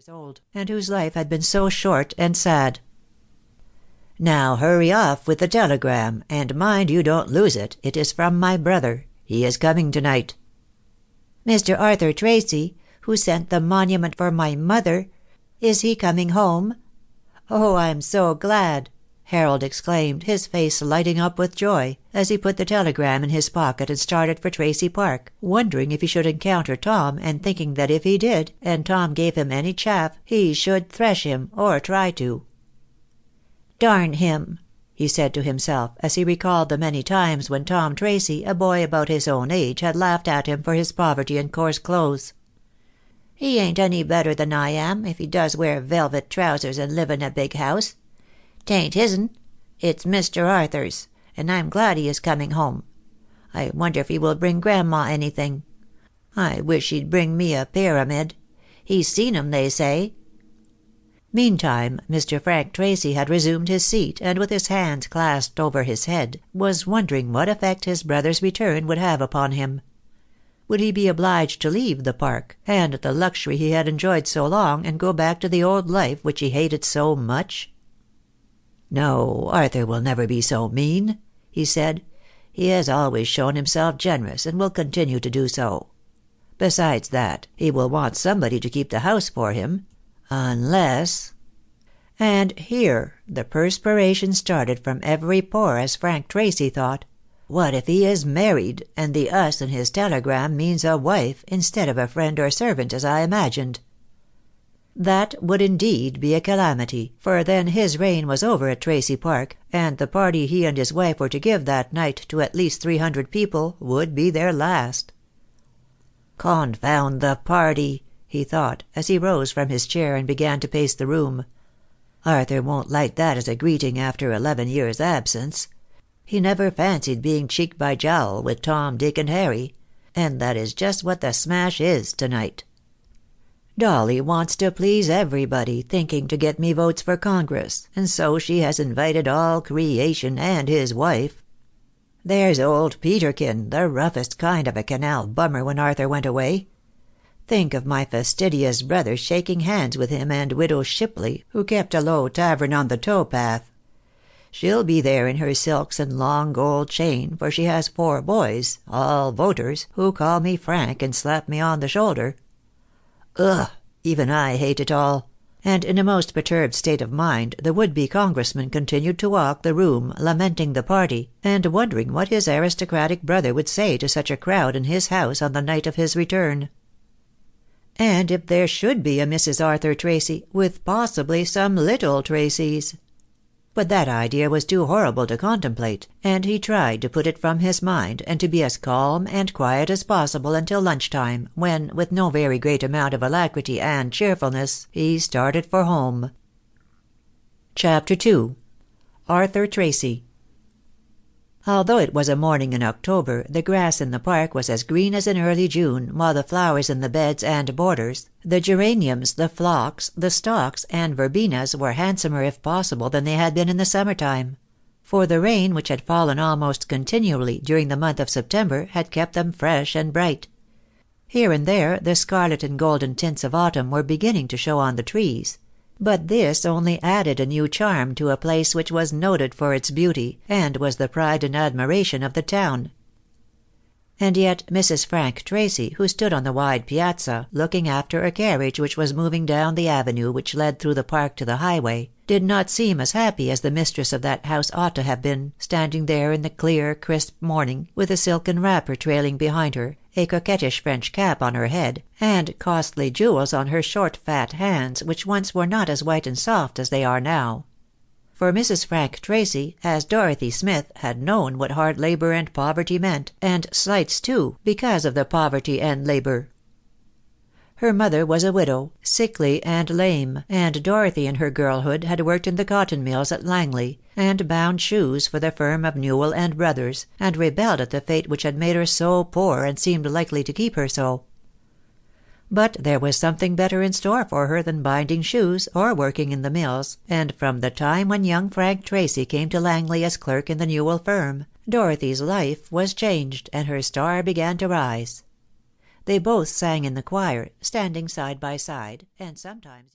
years old, and whose life had been so short and sad. "Now hurry off with the telegram, and mind you don't lose it. It is from my brother. He is coming tonight." "Mr. Arthur Tracy, who sent the monument for my mother. Is he coming home?" "Oh, I'm so glad!" Harold exclaimed, his face lighting up with joy, as he put the telegram in his pocket and started for Tracy Park, wondering if he should encounter Tom, and thinking that if he did, and Tom gave him any chaff, he should thresh him, or try to. "Darn him," he said to himself, as he recalled the many times when Tom Tracy, a boy about his own age, had laughed at him for his poverty and coarse clothes. "He ain't any better than I am, if he does wear velvet trousers and live in a big house. 'Tain't his'n, it's Mr. Arthur's, and I'm glad he is coming home. I wonder if he will bring Grandma anything. I wish he'd bring me a pyramid. He's seen 'em, they say." Meantime, Mr. Frank Tracy had resumed his seat, and with his hands clasped over his head, was wondering what effect his brother's return would have upon him. Would he be obliged to leave the park, and the luxury he had enjoyed so long, and go back to the old life which he hated so much? "No, Arthur will never be so mean," he said. "He has always shown himself generous, and will continue to do so. Besides that, he will want somebody to keep the house for him. Unless—" And here the perspiration started from every pore as Frank Tracy thought, what if he is married, and the "us" in his telegram means a wife, instead of a friend or servant, as I imagined? That would indeed be a calamity, for then his reign was over at Tracy Park, and the party he and his wife were to give that night to at least 300 people would be their last. "Confound the party!" he thought, as he rose from his chair and began to pace the room. "Arthur won't like that as a greeting after 11 years' absence. He never fancied being cheek by jowl with Tom, Dick, and Harry, and that is just what the smash is tonight. Dolly wants to please everybody, thinking to get me votes for Congress, and so she has invited all creation and his wife. There's old Peterkin, the roughest kind of a canal bummer when Arthur went away. Think of my fastidious brother shaking hands with him and Widow Shipley, who kept a low tavern on the towpath. She'll be there in her silks and long gold chain, for she has 4 boys, all voters, who call me Frank and slap me on the shoulder. Ugh! Even I hate it all." And in a most perturbed state of mind the would-be congressman continued to walk the room, lamenting the party, and wondering what his aristocratic brother would say to such a crowd in his house on the night of his return. And if there should be a Mrs. Arthur Tracy, with possibly some little Tracys. But that idea was too horrible to contemplate, and he tried to put it from his mind, and to be as calm and quiet as possible until lunch-time, when, with no very great amount of alacrity and cheerfulness, he started for home. Chapter 2. Arthur Tracy. Although it was a morning in October, the grass in the park was as green as in early June, while the flowers in the beds and borders, the geraniums, the phlox, the stalks, and verbenas were handsomer if possible than they had been in the summer-time; for the rain which had fallen almost continually during the month of September had kept them fresh and bright. Here and there the scarlet and golden tints of autumn were beginning to show on the trees; but this only added a new charm to a place which was noted for its beauty, and was the pride and admiration of the town. And yet Mrs. Frank Tracy, who stood on the wide piazza, looking after a carriage which was moving down the avenue which led through the park to the highway, did not seem as happy as the mistress of that house ought to have been, standing there in the clear, crisp morning, with a silken wrapper trailing behind her, a coquettish French cap on her head, and costly jewels on her short fat hands, which once were not as white and soft as they are now. For Mrs. Frank Tracy, as Dorothy Smith, had known what hard labor and poverty meant, and slights too, because of the poverty and labor. Her mother was a widow, sickly and lame, and Dorothy in her girlhood had worked in the cotton mills at Langley, and bound shoes for the firm of Newell and Brothers, and rebelled at the fate which had made her so poor and seemed likely to keep her so. But there was something better in store for her than binding shoes or working in the mills, and from the time when young Frank Tracy came to Langley as clerk in the Newell firm, Dorothy's life was changed, and her star began to rise. They both sang in the choir, standing side by side, and sometimes